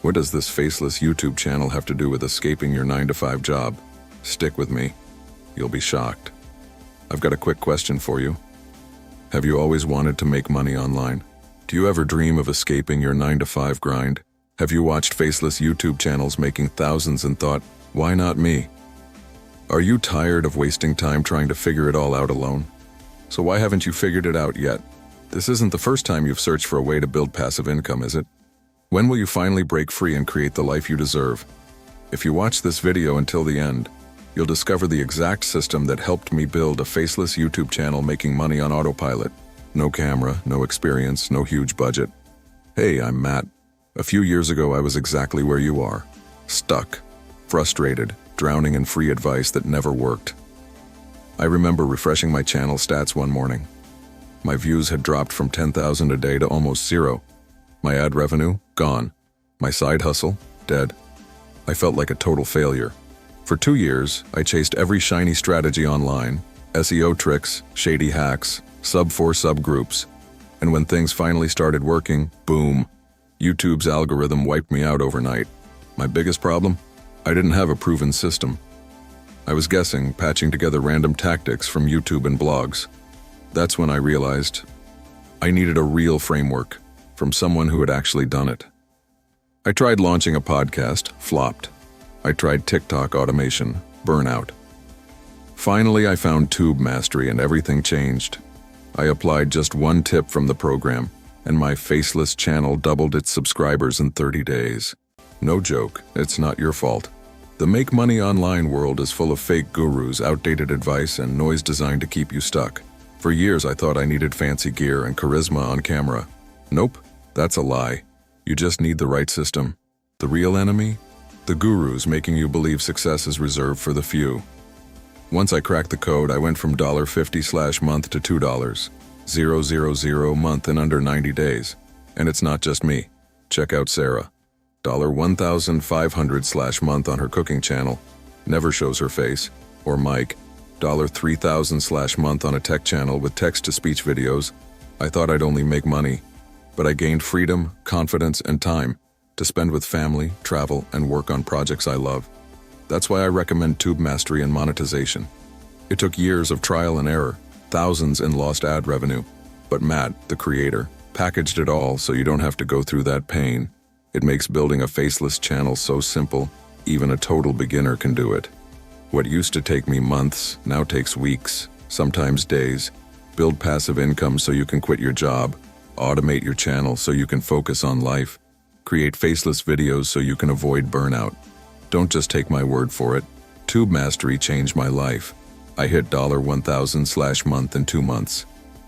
What does this faceless YouTube channel have to do with escaping your 9-to-5 job? Stick with me. You'll be shocked. I've got a quick question for you. Have you always wanted to make money online? Do you ever dream of escaping your 9-to-5 grind? Have you watched faceless YouTube channels making thousands and thought, why not me? Are you tired of wasting time trying to figure it all out alone? So why haven't you figured it out yet? This isn't the first time you've searched for a way to build passive income, is it? When will you finally break free and create the life you deserve? If you watch this video until the end, you'll discover the exact system that helped me build a faceless YouTube channel making money on autopilot. No camera, no experience, no huge budget. Hey, I'm Matt. A few years ago, I was exactly where you are. Stuck, frustrated, drowning in free advice that never worked. I remember refreshing my channel stats one morning. My views had dropped from 10,000 a day to almost zero. My ad revenue, gone. My side hustle, dead. I felt like a total failure. For 2 years, I chased every shiny strategy online, SEO tricks, shady hacks, sub-4 subgroups. And when things finally started working, boom, YouTube's algorithm wiped me out overnight. My biggest problem? I didn't have a proven system. I was guessing, patching together random tactics from YouTube and blogs. That's when I realized I needed a real framework from someone who had actually done it. I tried launching a podcast, flopped. I tried TikTok automation, burnout. Finally, I found Tube Mastery and everything changed. I applied just one tip from the program, and my faceless channel doubled its subscribers in 30 days. No joke, it's not your fault. The make money online world is full of fake gurus, outdated advice, and noise designed to keep you stuck. For years, I thought I needed fancy gear and charisma on camera. Nope, that's a lie. You just need the right system. The real enemy? The gurus making you believe success is reserved for the few. Once I cracked the code, I went from $50/month to $2, month in under 90 days. And it's not just me. Check out Sarah. $1,500/month on her cooking channel. Never shows her face. Or Mike. $3,000/month on a tech channel with text-to-speech videos. I thought I'd only make money. But I gained freedom, confidence, and time to spend with family, travel, and work on projects I love. That's why I recommend Tube Mastery and monetization. It took years of trial and error, thousands in lost ad revenue. But Matt, the creator, packaged it all so you don't have to go through that pain. It makes building a faceless channel so simple, even a total beginner can do it. What used to take me months now takes weeks, sometimes days. Build passive income so you can quit your job. Automate your channel so you can focus on life. Create faceless videos so you can avoid burnout. Don't just take my word for it. Tube Mastery changed my life. I hit $1,000/month in 2 months.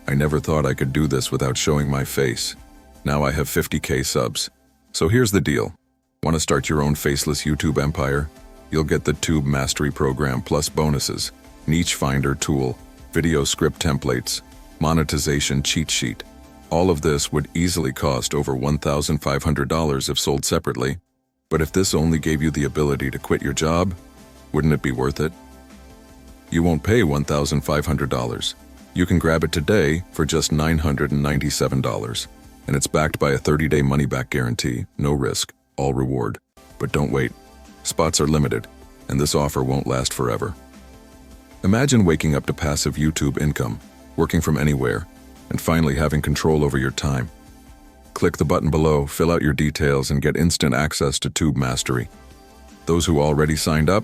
I never thought I could do this without showing my face. Now I have 50K subs. So here's the deal. Want to start your own faceless YouTube empire? You'll get the Tube Mastery program plus bonuses, niche finder tool, video script templates, monetization cheat sheet. All of this would easily cost over $1,500 if sold separately. But if this only gave you the ability to quit your job, wouldn't it be worth it? You won't pay $1,500. You can grab it today for just $997. And it's backed by a 30-day money-back guarantee, no risk, all reward. But don't wait. Spots are limited, and this offer won't last forever. Imagine waking up to passive YouTube income, working from anywhere, and finally having control over your time. Click the button below, fill out your details, and get instant access to Tube Mastery. Those who already signed up?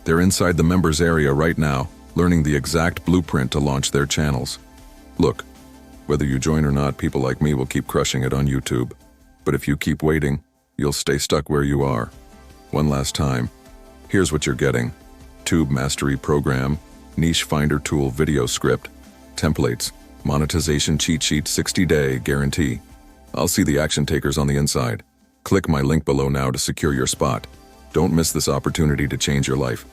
They're inside the members area right now, learning the exact blueprint to launch their channels. Look, whether you join or not, people like me will keep crushing it on YouTube. But if you keep waiting, you'll stay stuck where you are. One last time, here's what you're getting. Tube Mastery program, niche finder tool video script, templates, monetization cheat sheet 60-day guarantee. I'll see the action takers on the inside. Click my link below now to secure your spot. Don't miss this opportunity to change your life.